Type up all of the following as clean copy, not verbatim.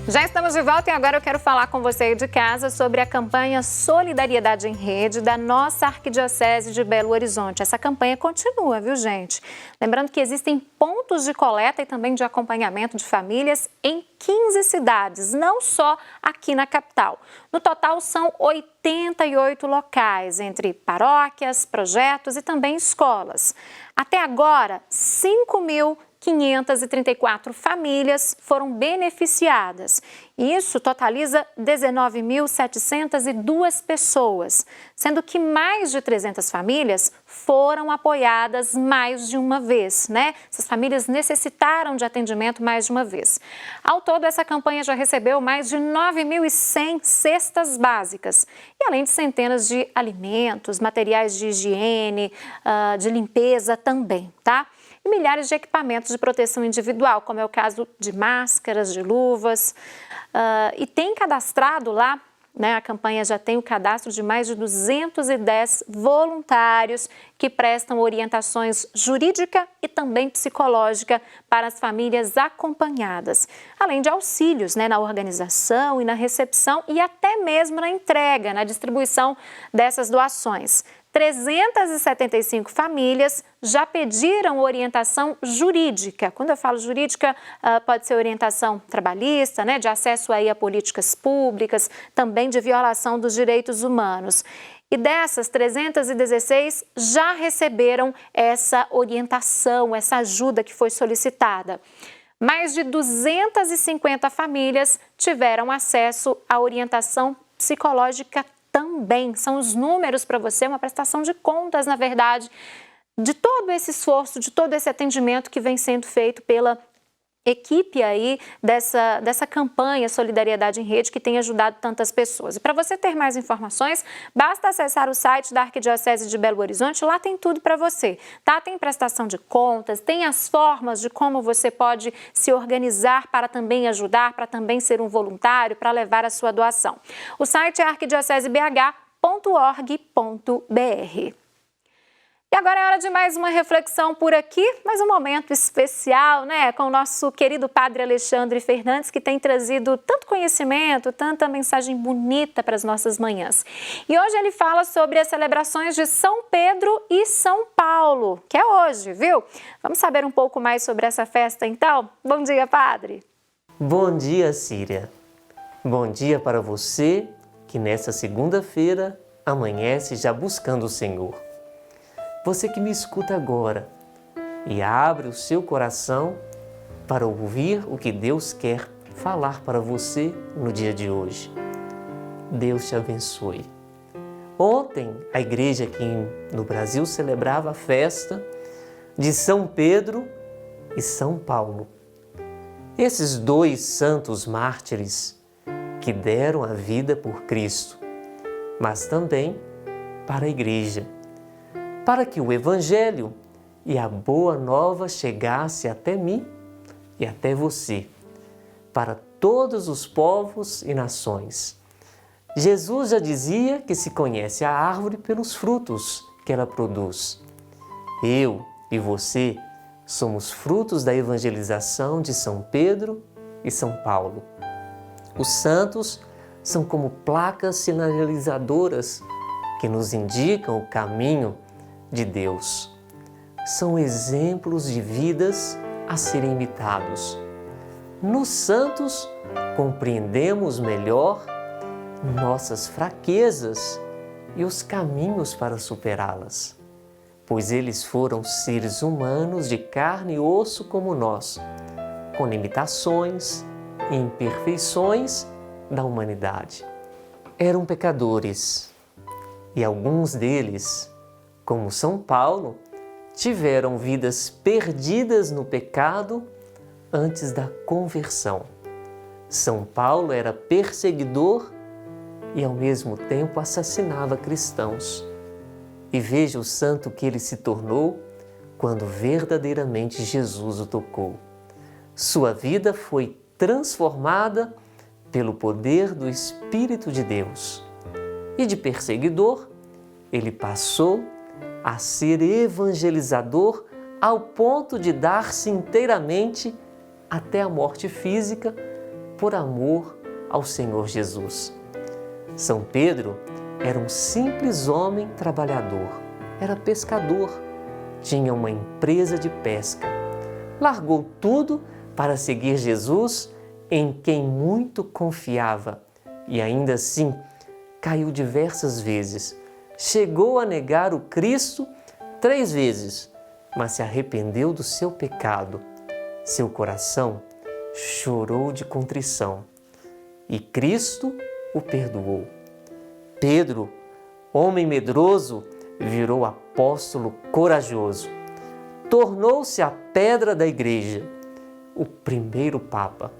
Já estamos de volta e agora eu quero falar com você aí de casa sobre a campanha Solidariedade em Rede da nossa Arquidiocese de Belo Horizonte. Essa campanha continua, viu, gente? Lembrando que existem pontos de coleta e também de acompanhamento de famílias em 15 cidades, não só aqui na capital. No total, são 88 locais, entre paróquias, projetos e também escolas. Até agora, 5.534 famílias foram beneficiadas. Isso totaliza 19.702 pessoas, sendo que mais de 300 famílias foram apoiadas mais de uma vez, né? Essas famílias necessitaram de atendimento mais de uma vez. Ao todo, essa campanha já recebeu mais de 9.100 cestas básicas, e além de centenas de alimentos, materiais de higiene, de limpeza também, tá? E milhares de equipamentos de proteção individual, como é o caso de máscaras, de luvas. E tem cadastrado lá, né, a campanha já tem o cadastro de mais de 210 voluntários que prestam orientações jurídica e também psicológica para as famílias acompanhadas, além de auxílios, né, na organização e na recepção e até mesmo na entrega, na distribuição dessas doações. 375 famílias já pediram orientação jurídica. Quando eu falo jurídica, pode ser orientação trabalhista, né, de acesso aí a políticas públicas, também de violação dos direitos humanos. E dessas, 316 já receberam essa orientação, essa ajuda que foi solicitada. Mais de 250 famílias tiveram acesso à orientação psicológica também. São os números para você, uma prestação de contas, na verdade, de todo esse esforço, de todo esse atendimento que vem sendo feito pela equipe aí dessa campanha Solidariedade em Rede, que tem ajudado tantas pessoas. E para você ter mais informações, basta acessar o site da Arquidiocese de Belo Horizonte, lá tem tudo para você, tá? Tem prestação de contas, tem as formas de como você pode se organizar para também ajudar, para também ser um voluntário, para levar a sua doação. O site é arquidiocesebh.org.br. E agora é hora de mais uma reflexão por aqui, mais um momento especial, né, com o nosso querido Padre Alexandre Fernandes, que tem trazido tanto conhecimento, tanta mensagem bonita para as nossas manhãs. E hoje ele fala sobre as celebrações de São Pedro e São Paulo, que é hoje, viu? Vamos saber um pouco mais sobre essa festa, então? Bom dia, Padre! Bom dia, Síria! Bom dia para você que nessa segunda-feira amanhece já buscando o Senhor. Você que me escuta agora e abre o seu coração para ouvir o que Deus quer falar para você no dia de hoje. Deus te abençoe. Ontem, a igreja aqui no Brasil celebrava a festa de São Pedro e São Paulo. Esses dois santos mártires que deram a vida por Cristo, mas também para a igreja, para que o Evangelho e a Boa Nova chegasse até mim e até você, para todos os povos e nações. Jesus já dizia que se conhece a árvore pelos frutos que ela produz. Eu e você somos frutos da evangelização de São Pedro e São Paulo. Os santos são como placas sinalizadoras que nos indicam o caminho de Deus. São exemplos de vidas a serem imitados. Nos santos compreendemos melhor nossas fraquezas e os caminhos para superá-las, pois eles foram seres humanos de carne e osso como nós, com limitações e imperfeições da humanidade. Eram pecadores e alguns deles, como São Paulo, tiveram vidas perdidas no pecado antes da conversão. São Paulo era perseguidor e ao mesmo tempo assassinava cristãos. E veja o santo que ele se tornou quando verdadeiramente Jesus o tocou. Sua vida foi transformada pelo poder do Espírito de Deus. E de perseguidor, ele passou a ser evangelizador ao ponto de dar-se inteiramente até a morte física por amor ao Senhor Jesus. São Pedro era um simples homem trabalhador, era pescador, tinha uma empresa de pesca. Largou tudo para seguir Jesus, em quem muito confiava, e ainda assim caiu diversas vezes. Chegou a negar o Cristo 3 vezes, mas se arrependeu do seu pecado. Seu coração chorou de contrição e Cristo o perdoou. Pedro, homem medroso, virou apóstolo corajoso. Tornou-se a pedra da igreja, o primeiro Papa.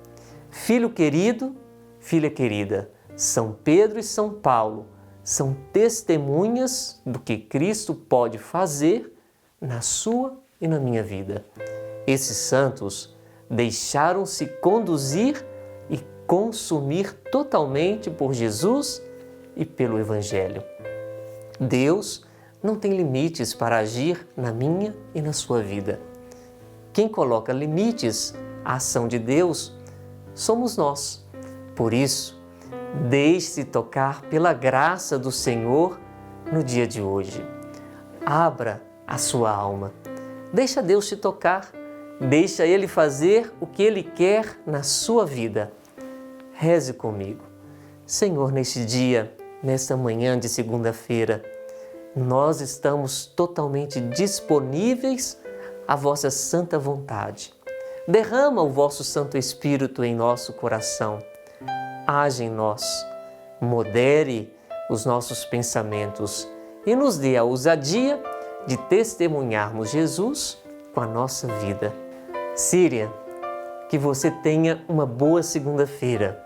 Filho querido, filha querida, São Pedro e São Paulo são testemunhas do que Cristo pode fazer na sua e na minha vida. Esses santos deixaram-se conduzir e consumir totalmente por Jesus e pelo Evangelho. Deus não tem limites para agir na minha e na sua vida. Quem coloca limites à ação de Deus somos nós. Por isso, deixe-se tocar pela graça do Senhor no dia de hoje. Abra a sua alma. Deixa Deus te tocar. Deixa Ele fazer o que Ele quer na sua vida. Reze comigo. Senhor, neste dia, nesta manhã de segunda-feira, nós estamos totalmente disponíveis à vossa santa vontade. Derrama o vosso Santo Espírito em nosso coração. Age em nós, modere os nossos pensamentos e nos dê a ousadia de testemunharmos Jesus com a nossa vida. Síria, que você tenha uma boa segunda-feira.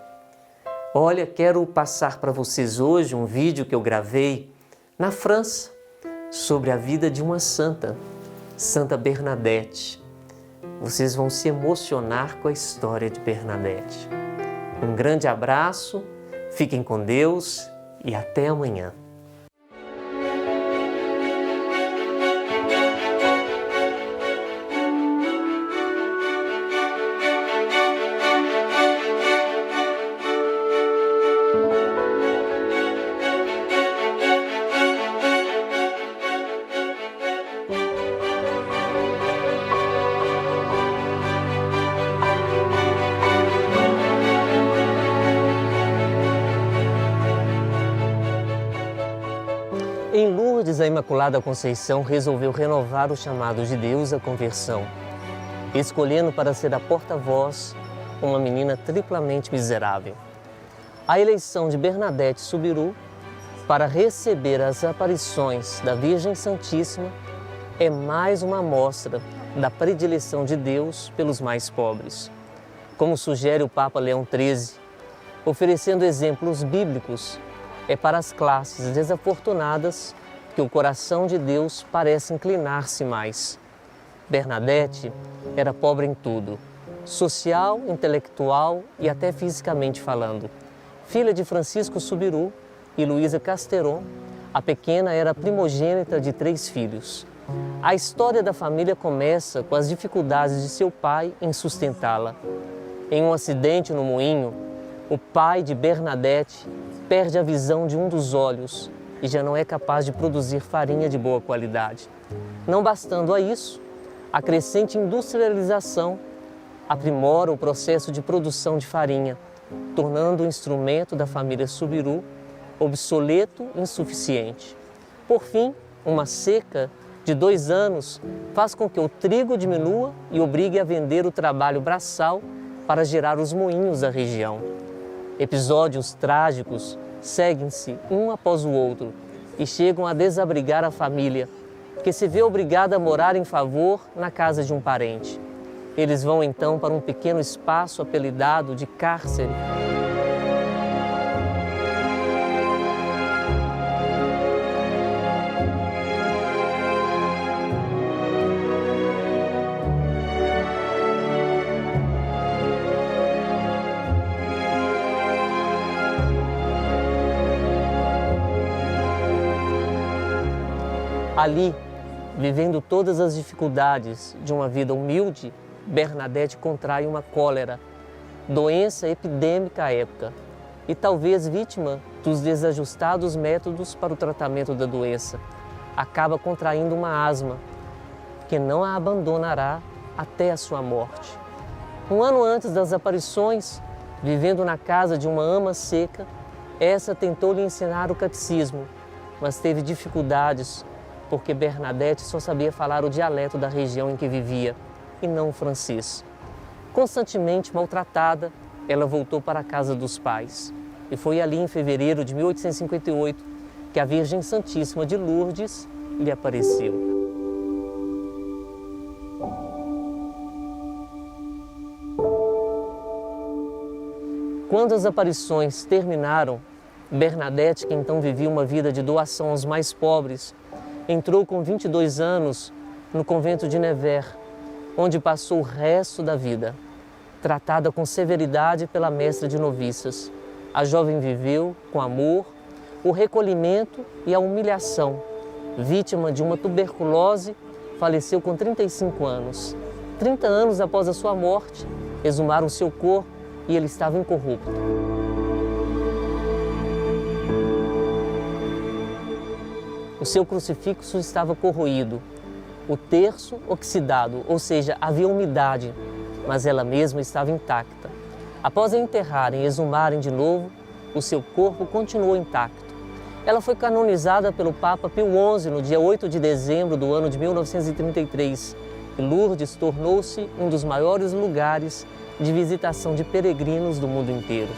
Olha, quero passar para vocês hoje um vídeo que eu gravei na França sobre a vida de uma santa, Santa Bernadette. Vocês vão se emocionar com a história de Bernadette. Um grande abraço, fiquem com Deus e até amanhã. Em Lourdes, a Imaculada Conceição resolveu renovar o chamado de Deus à conversão, escolhendo para ser a porta-voz uma menina triplamente miserável. A eleição de Bernadette Soubirous para receber as aparições da Virgem Santíssima é mais uma amostra da predileção de Deus pelos mais pobres. Como sugere o Papa Leão XIII, oferecendo exemplos bíblicos, é para as classes desafortunadas que o coração de Deus parece inclinar-se mais. Bernadette era pobre em tudo, social, intelectual e até fisicamente falando. Filha de Francisco Soubirous e Luísa Casteron, a pequena era a primogênita de 3 filhos. A história da família começa com as dificuldades de seu pai em sustentá-la. Em um acidente no moinho, o pai de Bernadette perde a visão de um dos olhos e já não é capaz de produzir farinha de boa qualidade. Não bastando a isso, a crescente industrialização aprimora o processo de produção de farinha, tornando o instrumento da família Soubirous obsoleto e insuficiente. Por fim, uma seca de 2 anos faz com que o trigo diminua e obrigue a vender o trabalho braçal para gerar os moinhos da região. Episódios trágicos seguem-se um após o outro e chegam a desabrigar a família, que se vê obrigada a morar em favor na casa de um parente. Eles vão então para um pequeno espaço apelidado de cárcere. Ali, vivendo todas as dificuldades de uma vida humilde, Bernadette contrai uma cólera. doença epidêmica à época, e talvez vítima dos desajustados métodos para o tratamento da doença, acaba contraindo uma asma, que não a abandonará até a sua morte. Um ano antes das aparições, vivendo na casa de uma ama seca, essa tentou lhe ensinar o catecismo, mas teve dificuldades porque Bernadette só sabia falar o dialeto da região em que vivia e não o francês. Constantemente maltratada, ela voltou para a casa dos pais e foi ali em fevereiro de 1858 que a Virgem Santíssima de Lourdes lhe apareceu. Quando as aparições terminaram, Bernadette, que então vivia uma vida de doação aos mais pobres, entrou com 22 anos no convento de Nevers, onde passou o resto da vida. Tratada com severidade pela mestra de noviças, a jovem viveu com amor, o recolhimento e a humilhação. Vítima de uma tuberculose, faleceu com 35 anos. 30 anos após a sua morte, exumaram seu corpo e ele estava incorrupto. O seu crucifixo estava corroído, o terço oxidado, ou seja, havia umidade, mas ela mesma estava intacta. Após a enterrarem e exumarem de novo, o seu corpo continuou intacto. Ela foi canonizada pelo Papa Pio XI no dia 8 de dezembro do ano de 1933 e Lourdes tornou-se um dos maiores lugares de visitação de peregrinos do mundo inteiro.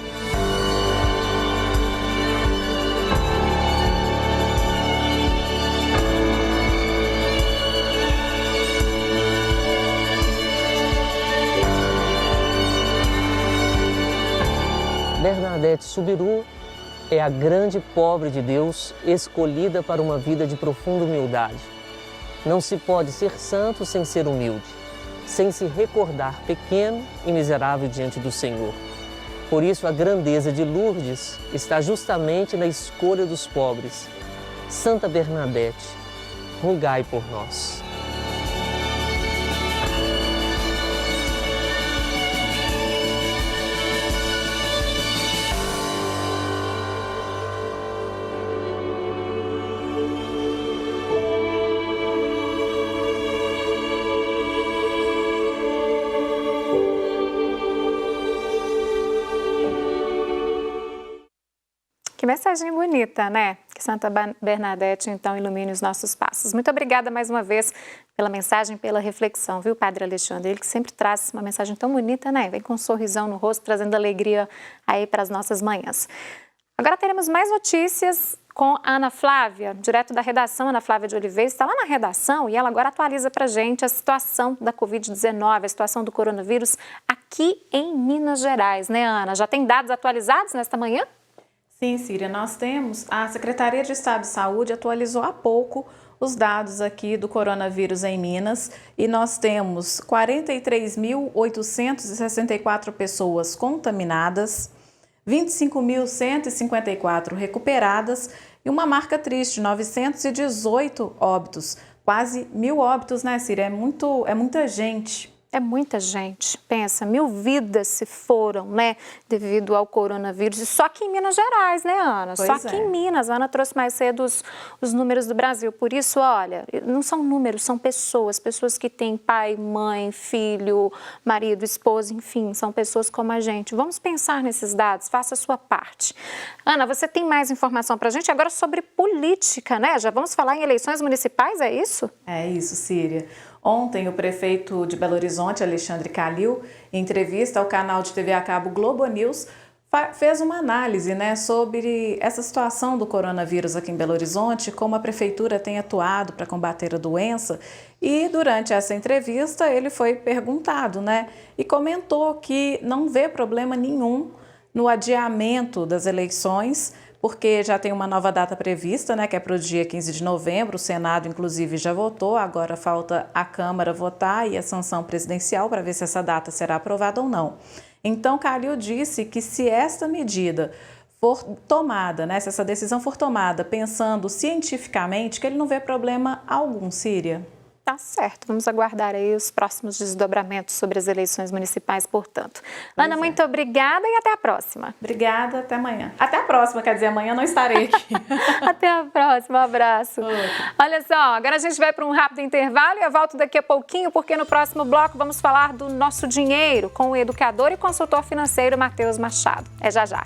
Bernadette Soubirous é a grande pobre de Deus escolhida para uma vida de profunda humildade. Não se pode ser santo sem ser humilde, sem se recordar pequeno e miserável diante do Senhor. Por isso, a grandeza de Lourdes está justamente na escolha dos pobres. Santa Bernadette, rogai por nós. Que mensagem bonita, né? Que Santa Bernadette, então, ilumine os nossos passos. Muito obrigada mais uma vez pela mensagem, pela reflexão, viu, Padre Alexandre? Ele que sempre traz uma mensagem tão bonita, né? Vem com um sorrisão no rosto, trazendo alegria aí para as nossas manhãs. Agora teremos mais notícias com a Ana Flávia, direto da redação. Ana Flávia de Oliveira está lá na redação e ela agora atualiza para a gente a situação da Covid-19, a situação do coronavírus aqui em Minas Gerais, né, Ana? Já tem dados atualizados nesta manhã? Sim, Síria, nós temos, a Secretaria de Estado de Saúde atualizou há pouco os dados aqui do coronavírus em Minas e nós temos 43.864 pessoas contaminadas, 25.154 recuperadas e uma marca triste, 918 óbitos, quase 1.000 óbitos, né, Síria? É muita gente. É muita gente, pensa, 1.000 vidas se foram, né, devido ao coronavírus, e só aqui em Minas Gerais, né, Ana? Pois só aqui em Minas, a Ana trouxe mais cedo os números do Brasil, por isso, olha, não são números, são pessoas que têm pai, mãe, filho, marido, esposa, enfim, são pessoas como a gente. Vamos pensar nesses dados, faça a sua parte. Ana, você tem mais informação pra gente agora sobre política, né? Já vamos falar em eleições municipais, é isso? É isso, Síria. Ontem, o prefeito de Belo Horizonte, Alexandre Calil, em entrevista ao canal de TV a cabo Globo News, fez uma análise, né, sobre essa situação do coronavírus aqui em Belo Horizonte, como a prefeitura tem atuado para combater a doença. E durante essa entrevista ele foi perguntado, né, e comentou que não vê problema nenhum no adiamento das eleições, porque já tem uma nova data prevista, né, que é para o dia 15 de novembro, o Senado inclusive já votou, agora falta a Câmara votar e a sanção presidencial para ver se essa data será aprovada ou não. Então, Calil disse que se esta medida for tomada, né, se essa decisão for tomada pensando cientificamente, que ele não vê problema algum, Síria. Tá certo, vamos aguardar aí os próximos desdobramentos sobre as eleições municipais, portanto. Ana, muito obrigada e até a próxima. Obrigada, até amanhã. Até a próxima, quer dizer, amanhã não estarei aqui. Até a próxima, um abraço. Olha só, agora a gente vai para um rápido intervalo e eu volto daqui a pouquinho, porque no próximo bloco vamos falar do nosso dinheiro com o educador e consultor financeiro Matheus Machado. É já já.